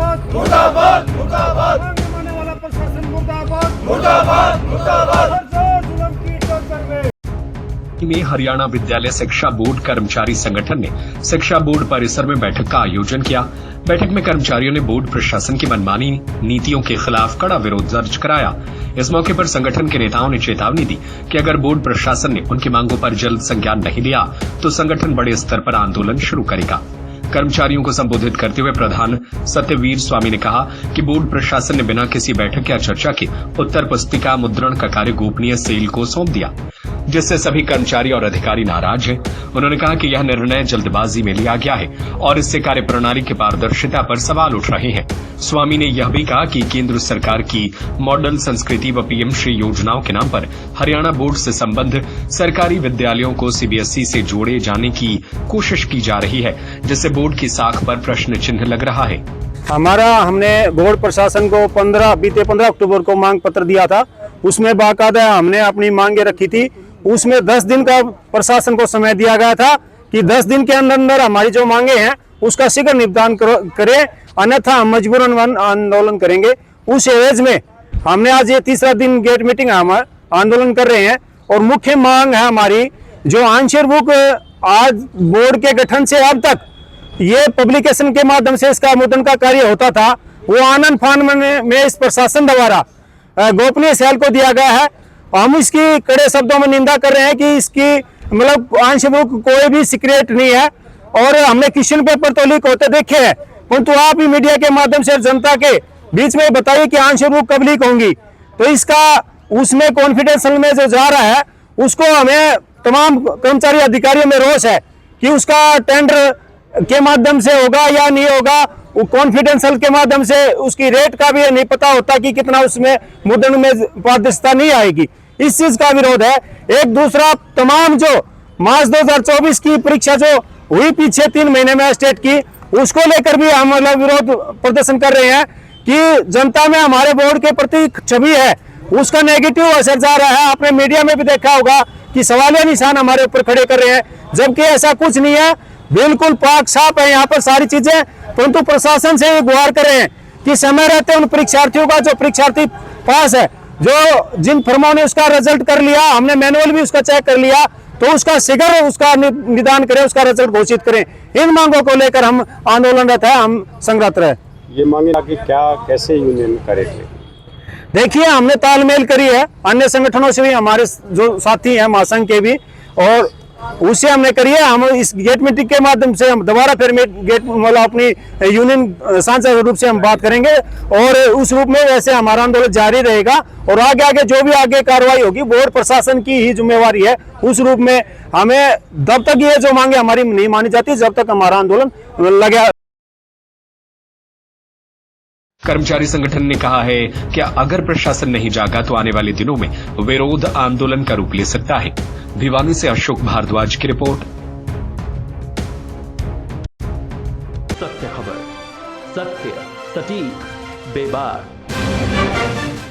मुर्दाबाद मुर्दाबाद मुर्दाबाद, मांगने वाला प्रशासन मुर्दाबाद मुर्दाबाद मुर्दाबाद, हर जोर जुल्म की टक्कर में में हरियाणा विद्यालय शिक्षा बोर्ड कर्मचारी संगठन ने शिक्षा बोर्ड परिसर में बैठक का आयोजन किया। बैठक में कर्मचारियों ने बोर्ड प्रशासन की मनमानी नीतियों के खिलाफ कड़ा विरोध दर्ज कराया। इस मौके पर संगठन के नेताओं ने चेतावनी दी कि अगर बोर्ड प्रशासन ने उनकी मांगों पर जल्द संज्ञान नहीं लिया तो संगठन बड़े स्तर पर आंदोलन शुरू करेगा। कर्मचारियों को संबोधित करते हुए प्रधान सत्यवीर स्वामी ने कहा कि बोर्ड प्रशासन ने बिना किसी बैठक या चर्चा के उत्तर पुस्तिका मुद्रण का कार्य गोपनीय सेल को सौंप दिया, जिससे सभी कर्मचारी और अधिकारी नाराज हैं। उन्होंने कहा कि यह निर्णय जल्दबाजी में लिया गया है और इससे कार्यप्रणाली की पारदर्शिता पर सवाल उठ रहे हैं। स्वामी ने यह भी कहा कि केंद्र सरकार की मॉडल संस्कृति व पीएम श्री योजनाओं के नाम पर हरियाणा बोर्ड से संबद्ध सरकारी विद्यालयों को सीबीएसई से जोड़े जाने की कोशिश की जा रही है, जिससे बोर्ड की साख पर प्रश्न चिन्ह लग रहा है। हमने बोर्ड प्रशासन को बीते 15 अक्टूबर को मांग पत्र दिया था। उसमें बाकायदा हमने अपनी मांगे रखी थी। उसमें 10 दिन का प्रशासन को समय दिया गया था कि 10 दिन के अंदर हमारी जो मांगे हैं उसका शीघ्र निपटान करें, अन्यथा हम मजबूरन आंदोलन करेंगे। उस एवज में हमने आज ये तीसरा दिन गेट मीटिंग हम आंदोलन कर रहे हैं और मुख्य मांग है हमारी जो आंसर बुक आज बोर्ड के गठन से अब तक ये पब्लिकेशन के माध्यम से इसका मुद्रण का कार्य होता था, वो आनंद फान में इस प्रशासन द्वारा गोपनीय सेल को दिया गया है। हम इसकी कड़े शब्दों में निंदा कर रहे हैं कि इसकी मतलब आंसर बुक कोई भी सीक्रेट नहीं है और हमने क्वेश्चन पेपर तो लीक होते देखे हैं, परंतु आप ही मीडिया के माध्यम से जनता के बीच में बताइए कि आंसर बुक कब लीक होंगी। तो इसका उसमें कॉन्फिडेंशियल में जो जा रहा है उसको हमें तमाम कर्मचारी अधिकारियों में रोष है कि उसका टेंडर के माध्यम से होगा या नहीं होगा, वो कॉन्फिडेंशियल के माध्यम से उसकी रेट का भी नहीं पता होता कि कितना उसमें मुद्रण में पारदर्शिता नहीं आएगी। इस चीज का विरोध है। एक दूसरा तमाम जो मार्च 2024 की परीक्षा जो हुई पीछे 3 महीने में स्टेट की, उसको लेकर भी हम विरोध प्रदर्शन कर रहे हैं कि जनता में हमारे बोर्ड के प्रति छवि है उसका नेगेटिव असर जा रहा है। आपने मीडिया में भी देखा होगा कि सवालिया निशान हमारे ऊपर खड़े कर रहे हैं, जबकि ऐसा कुछ नहीं है, बिल्कुल पाक साफ है यहाँ पर सारी चीजें। परंतु प्रशासन से ये गुहार कर रहे हैं कि समय रहते उन परीक्षार्थियों का जो परीक्षार्थी पास है, जो जिन फर्मों ने उसका रिजल्ट कर लिया, हमने मैनुअल भी उसका चेक कर लिया, तो उसका शीघ्र उसका निदान करें, उसका रिजल्ट घोषित करें। इन मांगों को लेकर हम आंदोलनरत है, हम संग्रात रहे। ये मांगे कि क्या कैसे यूनियन करेंगे? देखिए, हमने तालमेल करी है अन्य संगठनों से भी, हमारे जो साथी हैं महासंघ के भी, और उससे हमने करी है। हम इस गेट मीटिंग के माध्यम से हम दोबारा फिर गेट मतलब अपनी यूनियन सांझा रूप से हम बात करेंगे और उस रूप में वैसे हमारा आंदोलन जारी रहेगा और आगे जो भी आगे कार्रवाई होगी बोर्ड प्रशासन की ही जिम्मेवारी है। उस रूप में हमें जब तक ये जो मांगे हमारी नहीं मानी जाती, जब तक हमारा आंदोलन लगे। कर्मचारी संगठन ने कहा है कि अगर प्रशासन नहीं जागा तो आने वाले दिनों में विरोध आंदोलन का रूप ले सकता है। भिवानी से अशोक भारद्वाज की रिपोर्ट। सत्य खबर, सत्य, सटीक, बेबाक।